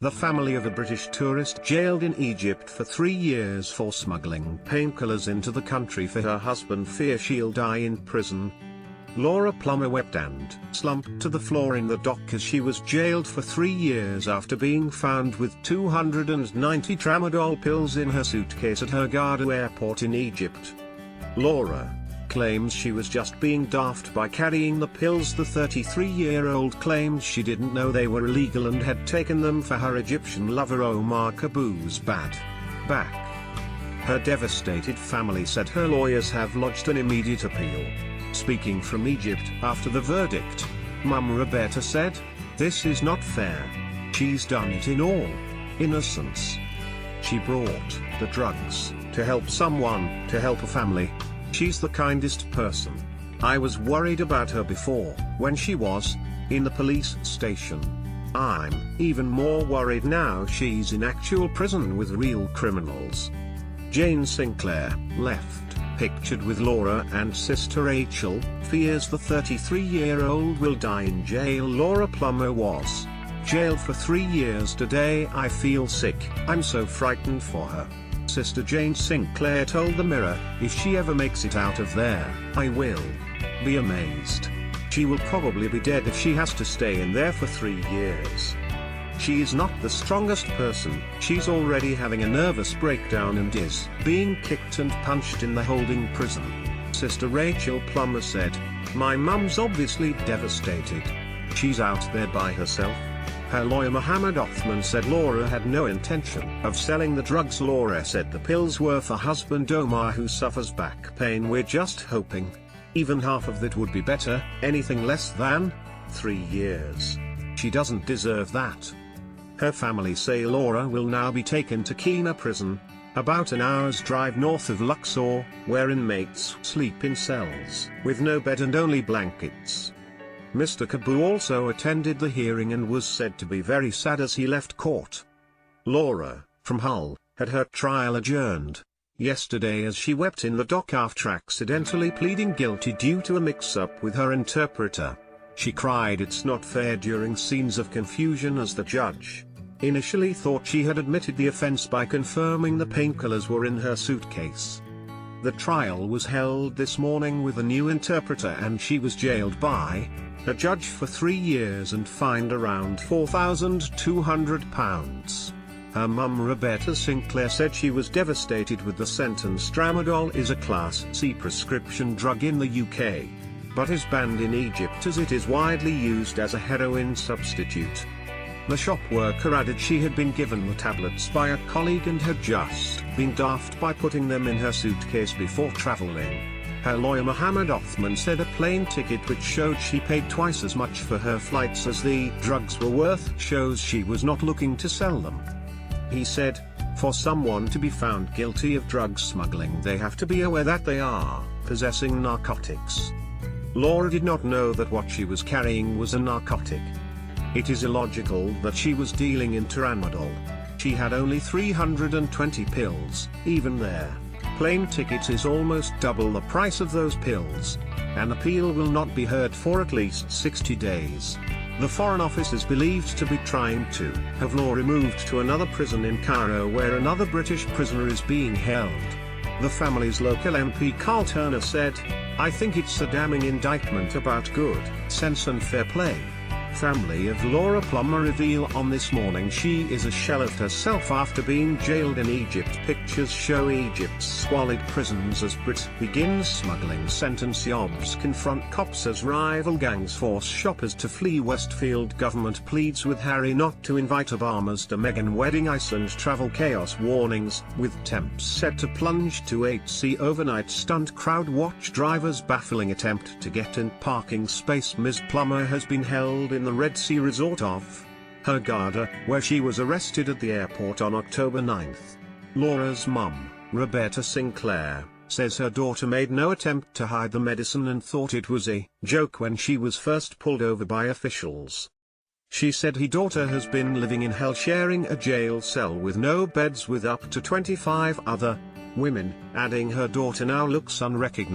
The family of a British tourist jailed in Egypt for 3 years for smuggling painkillers into the country for her husband fear she'll die in prison. Laura Plummer wept and slumped to the floor in the dock as she was jailed for 3 years after being found with 290 tramadol pills in her suitcase at Hurghada airport in Egypt. Laura claims she was just being daft by carrying the pills. The 33-year-old claims she didn't know they were illegal and had taken them for her Egyptian lover Omar Kaboul's bad back. Her devastated family said her lawyers have lodged an immediate appeal. Speaking from Egypt after the verdict, Mum Roberta said, "This is not fair. She's done it in all innocence. She brought the drugs to help someone, to help a family. She's the kindest person. I was worried about her before, when she was in the police station. I'm even more worried now she's in actual prison with real criminals." Jane Sinclair, left, pictured with Laura and sister Rachel, fears the 33-year-old will die in jail. Laura Plummer was jailed for 3 years today. "I feel sick. I'm so frightened for her," Sister Jane Sinclair told the Mirror. "If she ever makes it out of there, I will be amazed. She will probably be dead if she has to stay in there for 3 years. She is not the strongest person. She's already having a nervous breakdown and is being kicked and punched in the holding prison," Sister Rachel Plummer said. "My mum's obviously devastated. She's out there by herself." Her lawyer Mohammed Othman said Laura had no intention of selling the drugs. Laura said the pills were for husband Omar, who suffers back pain. "We're just hoping even half of that would be better. Anything less than 3 years. She doesn't deserve that." Her family say Laura will now be taken to Kina prison, about an hour's drive north of Luxor, where inmates sleep in cells with no bed and only blankets. Mr. Kaboul also attended the hearing and was said to be very sad as he left court. Laura, from Hull, had her trial adjourned yesterday as she wept in the dock after accidentally pleading guilty due to a mix-up with her interpreter. She cried "It's not fair" during scenes of confusion as the judge initially thought she had admitted the offense by confirming the painkillers were in her suitcase. The trial was held this morning with a new interpreter and she was jailed by a judge for 3 years and fined around £4,200. Her mum Roberta Sinclair said she was devastated with the sentence. Tramadol is a Class C prescription drug in the UK, but is banned in Egypt as it is widely used as a heroin substitute. The shop worker added she had been given the tablets by a colleague and had just been daft by putting them in her suitcase before traveling. Her lawyer Mohammed Othman said a plane ticket which showed she paid twice as much for her flights as the drugs were worth shows she was not looking to sell them. He said, "For someone to be found guilty of drug smuggling, they have to be aware that they are possessing narcotics." Laura did not know that what she was carrying was a narcotic. It is illogical that she was dealing in tramadol. She had only 320 pills. Even their plane ticket is almost double the price of those pills. An appeal will not be heard for at least 60 days. The Foreign Office is believed to be trying to have Laura removed to another prison in Cairo where another British prisoner is being held. The family's local MP Carl Turner said, "I think it's a damning indictment about good sense and fair play." Family of Laura Plummer reveal on This Morning she is a shell of herself after being jailed in Egypt. Pictures show Egypt's squalid prisons as Brit begins smuggling sentence. Yobs confront cops as rival gangs force shoppers to flee. Westfield government pleads with Harry not to invite Obama's to Meghan wedding. Iceland travel chaos warnings, with temps set to plunge to 8C overnight. Stunt crowd watch drivers baffling attempt to get in parking space. Ms. Plummer has been held in the Red Sea resort of Hurghada, where she was arrested at the airport on October 9. Laura's mum, Roberta Sinclair, says her daughter made no attempt to hide the medicine and thought it was a joke when she was first pulled over by officials. She said her daughter has been living in hell, sharing a jail cell with no beds with up to 25 other women, adding her daughter now looks unrecognized.